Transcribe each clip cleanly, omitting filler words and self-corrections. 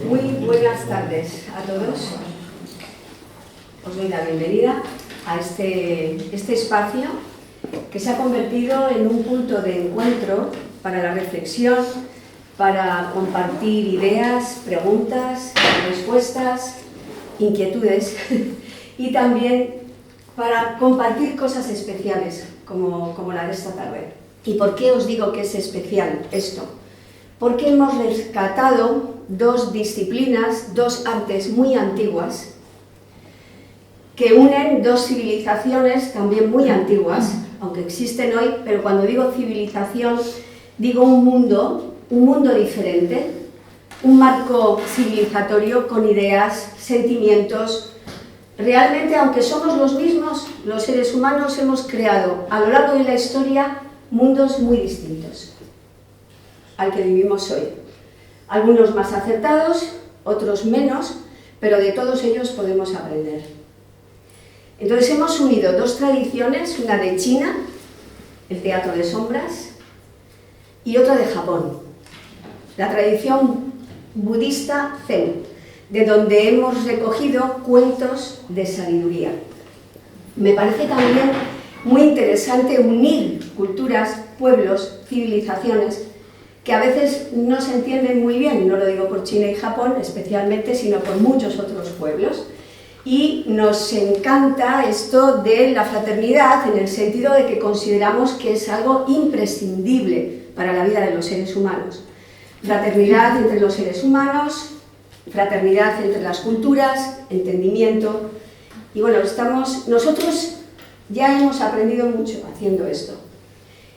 Muy buenas tardes a todos. Os doy la bienvenida a este espacio que se ha convertido en un punto de encuentro para la reflexión, para compartir ideas, preguntas, respuestas, inquietudes y también para compartir cosas especiales como la de esta tarde. ¿Y por qué os digo que es especial esto? Porque hemos rescatado dos disciplinas, dos artes muy antiguas que unen dos civilizaciones también muy antiguas, aunque existen hoy, pero cuando digo civilización digo un mundo diferente, un marco civilizatorio con ideas, sentimientos. Realmente, aunque somos los mismos, los seres humanos hemos creado a lo largo de la historia mundos muy distintos al que vivimos hoy. Algunos más acertados, otros menos, pero de todos ellos podemos aprender. Entonces hemos unido dos tradiciones, una de China, el teatro de sombras, y otra de Japón, la tradición budista Zen, de donde hemos recogido cuentos de sabiduría. Me parece también muy interesante unir culturas, pueblos, civilizaciones, que a veces no se entienden muy bien, no lo digo por China y Japón especialmente, sino por muchos otros pueblos. Y nos encanta esto de la fraternidad en el sentido de que consideramos que es algo imprescindible para la vida de los seres humanos. Fraternidad entre los seres humanos, fraternidad entre las culturas, entendimiento. Y bueno, nosotros ya hemos aprendido mucho haciendo esto,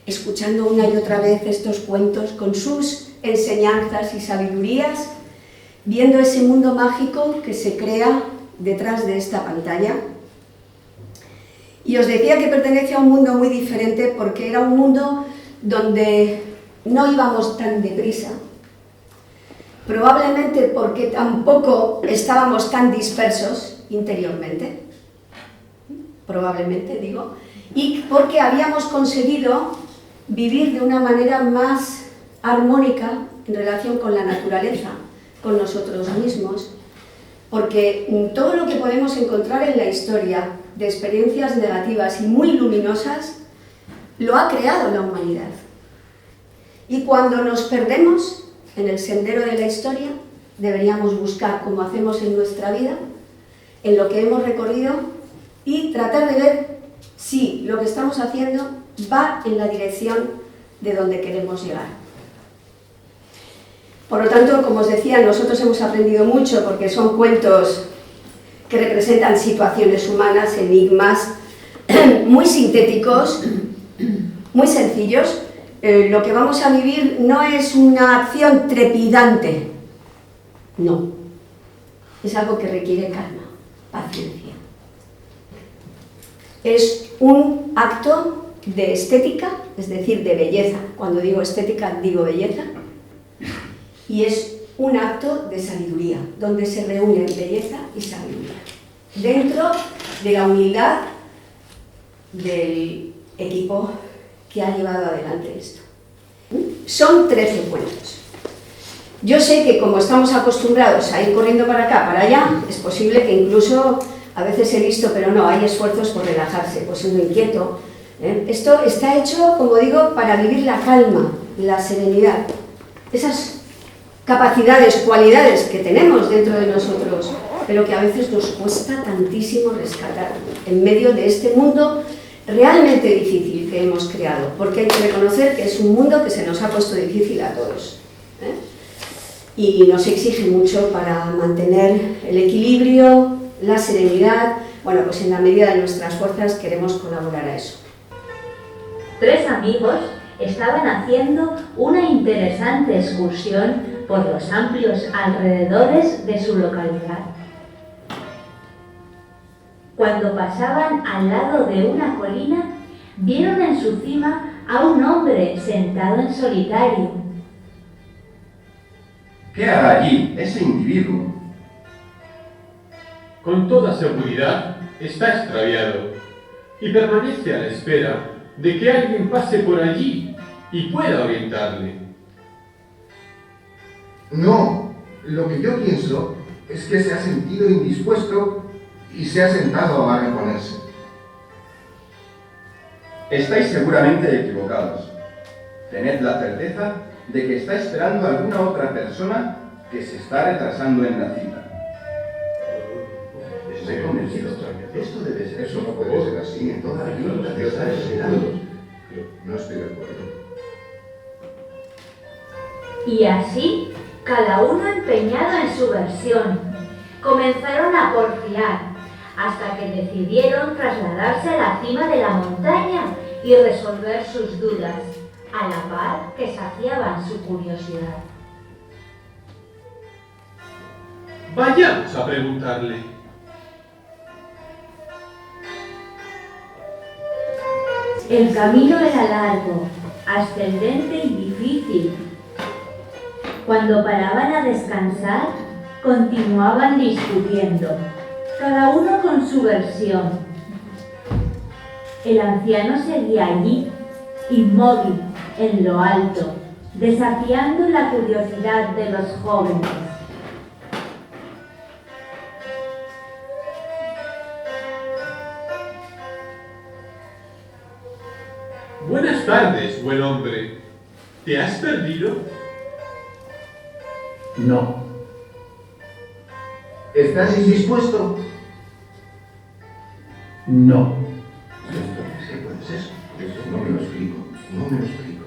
escuchando una y otra vez estos cuentos con sus enseñanzas y sabidurías, viendo ese mundo mágico que se crea detrás de esta pantalla. Y os decía que pertenece a un mundo muy diferente porque era un mundo donde no íbamos tan deprisa, probablemente porque tampoco estábamos tan dispersos interiormente, probablemente digo, y porque habíamos conseguido vivir de una manera más armónica en relación con la naturaleza, con nosotros mismos, porque todo lo que podemos encontrar en la historia de experiencias negativas y muy luminosas lo ha creado la humanidad. Y cuando nos perdemos en el sendero de la historia, deberíamos buscar, como hacemos en nuestra vida, en lo que hemos recorrido y tratar de ver si lo que estamos haciendo va en la dirección de donde queremos llegar. Por lo tanto, como os decía, nosotros hemos aprendido mucho porque son cuentos que representan situaciones humanas, enigmas, muy sintéticos, muy sencillos. Lo que vamos a vivir no es una acción trepidante, no. Es algo que requiere calma, paciencia. Es un acto de estética, es decir, de belleza. Cuando digo estética, digo belleza. Y es un acto de sabiduría, donde se reúnen belleza y sabiduría, dentro de la humildad del equipo que ha llevado adelante esto. Son 13 cuentos. Yo sé que como estamos acostumbrados a ir corriendo para acá, para allá, es posible que incluso a veces he visto, pero no, hay esfuerzos por relajarse, pues uno inquieto. Esto está hecho, como digo, para vivir la calma, la serenidad, esas capacidades, cualidades que tenemos dentro de nosotros, pero que a veces nos cuesta tantísimo rescatar en medio de este mundo realmente difícil que hemos creado, porque hay que reconocer que es un mundo que se nos ha puesto difícil a todos, y nos exige mucho para mantener el equilibrio, la serenidad. Bueno, pues en la medida de nuestras fuerzas queremos colaborar a eso. 3 amigos estaban haciendo una interesante excursión por los amplios alrededores de su localidad. Cuando pasaban al lado de una colina, vieron en su cima a un hombre sentado en solitario. ¿Qué hará allí ese individuo? Con toda seguridad está extraviado y permanece a la espera de que alguien pase por allí y pueda orientarle. No, Lo que yo pienso es que se ha sentido indispuesto y se ha sentado a reponerse. Estáis seguramente equivocados. Tened la certeza de que está esperando a alguna otra persona que se está retrasando en la cita. Estoy convencido. Esto debe ser. Eso no puede ser así. En toda la vida te está esperando. No estoy de acuerdo. Y así, cada uno empeñado en su versión, comenzaron a porfiar hasta que decidieron trasladarse a la cima de la montaña y resolver sus dudas, a la par que saciaban su curiosidad. Vayamos a preguntarle. El camino era largo, ascendente y difícil. Cuando paraban a descansar, continuaban discutiendo, cada uno con su versión. El anciano seguía allí, inmóvil, en lo alto, desafiando la curiosidad de los jóvenes. Buenas tardes, buen hombre. ¿Te has perdido? No. ¿Estás indispuesto? No. ¿Qué puede ser? Eso no me lo explico. No me lo explico.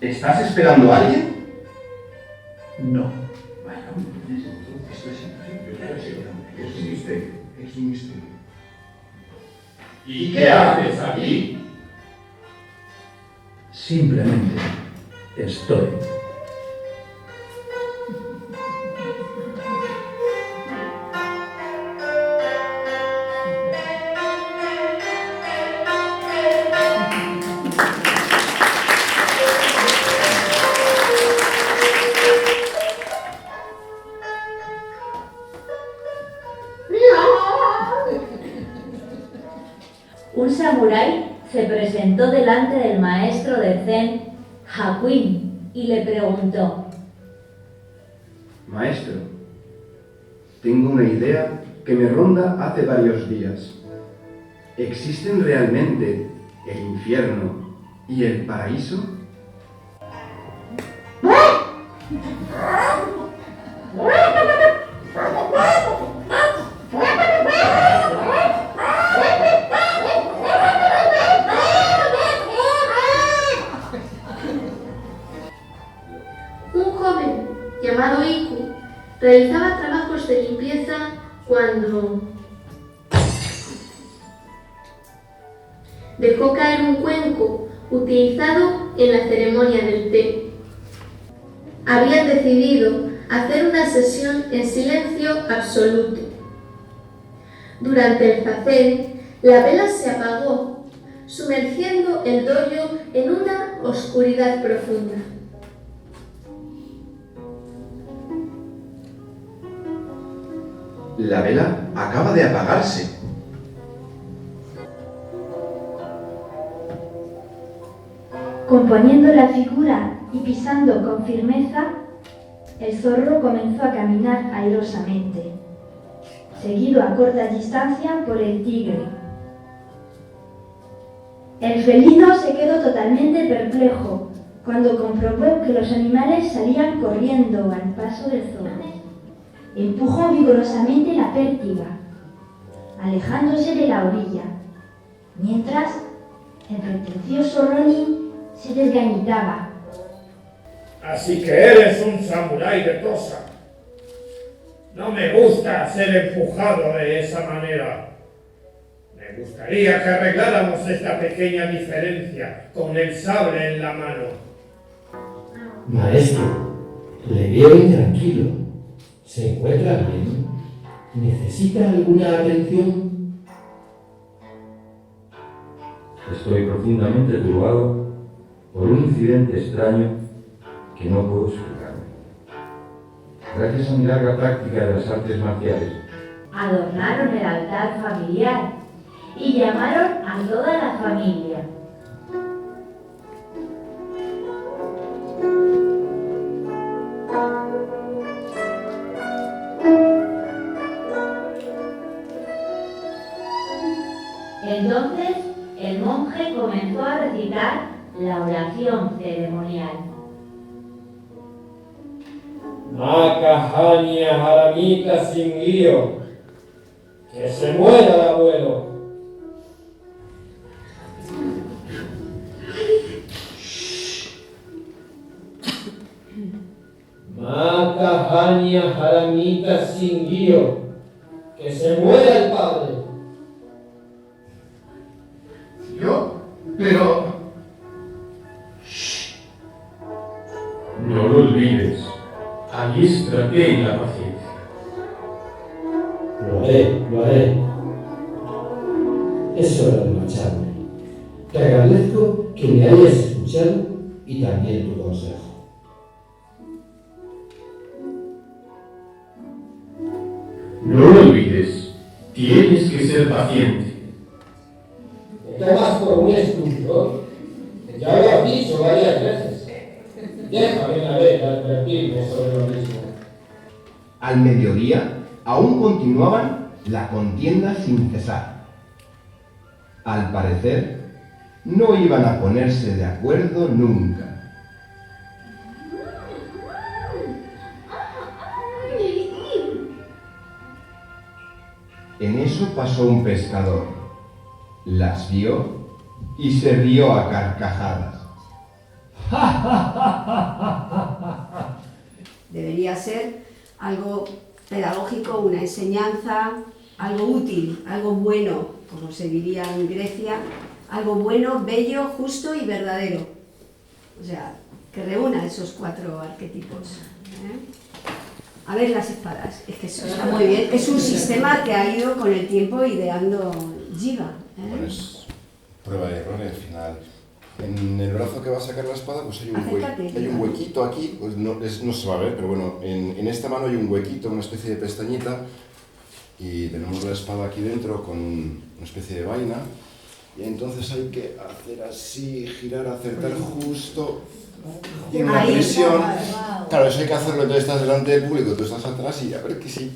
¿Estás esperando a alguien? No. Bueno, esto es imposible. Es un misterio. Es un misterio. ¿Y qué haces aquí? Simplemente estoy. Un samurái se presentó delante del maestro de Zen, Hakuin, y le preguntó: Maestro, tengo una idea que me ronda hace varios días. ¿Existen realmente el infierno y el paraíso? Un joven llamado Iku realizaba trabajos de limpieza cuando dejó caer un cuenco utilizado en la ceremonia del té. Habían decidido hacer una sesión en silencio absoluto. Durante el zazen, la vela se apagó, sumergiendo el dojo en una oscuridad profunda. La vela acaba de apagarse. Componiendo la figura y pisando con firmeza, el zorro comenzó a caminar airosamente, seguido a corta distancia por el tigre. El felino se quedó totalmente perplejo cuando comprobó que los animales salían corriendo al paso del zorro. Empujó vigorosamente la pértiga, alejándose de la orilla, mientras el pretencioso Ronin se desgañitaba. Así que eres un samurái de Tosa. No me gusta ser empujado de esa manera. Me gustaría que arregláramos esta pequeña diferencia con el sable en la mano. Maestro, le veo intranquilo. ¿Se encuentra bien? ¿Necesita alguna atención? Estoy profundamente turbado por un incidente extraño que no puedo explicarme. Gracias a mi larga práctica de las artes marciales, adornaron el altar familiar y llamaron a toda la familia. Entonces el monje comenzó a recitar la oración ceremonial. Macahania Jaramita sin lío, que se muera el abuelo. Macahania Jaramita sin lío, que se muera el padre. ¿Yo? Pero... No lo olvides. Adístrate en la paciencia. Lo haré. Es hora de marcharme. Te agradezco que me hayas escuchado y también tu consejo. No lo olvides. Tienes que ser paciente. ¿Me tomas por un estúpido? Ya lo has dicho varias veces. Déjame una vez advertirme sobre lo mismo. Al mediodía aún continuaban la contienda sin cesar. Al parecer, no iban a ponerse de acuerdo nunca. En eso pasó un pescador, las vio y se rió a carcajadas. Debería ser algo pedagógico, una enseñanza, algo útil, algo bueno, como se diría en Grecia, algo bueno, bello, justo y verdadero. O sea, que reúna esos 4 arquetipos. A ver las espadas, es que eso está muy bien. Es un sistema que ha ido con el tiempo ideando Jiva. Bueno, es prueba y error al final. En el brazo que va a sacar la espada pues hay un huequito aquí, pues no se va a ver, pero bueno, en esta mano hay un huequito, una especie de pestañita, y tenemos la espada aquí dentro con una especie de vaina, y entonces hay que hacer así, girar, acertar justo, y en la presión, claro, eso hay que hacerlo, entonces estás delante del público, tú estás atrás y a ver que sí,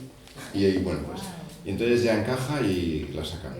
y bueno pues, y entonces ya encaja y la sacamos.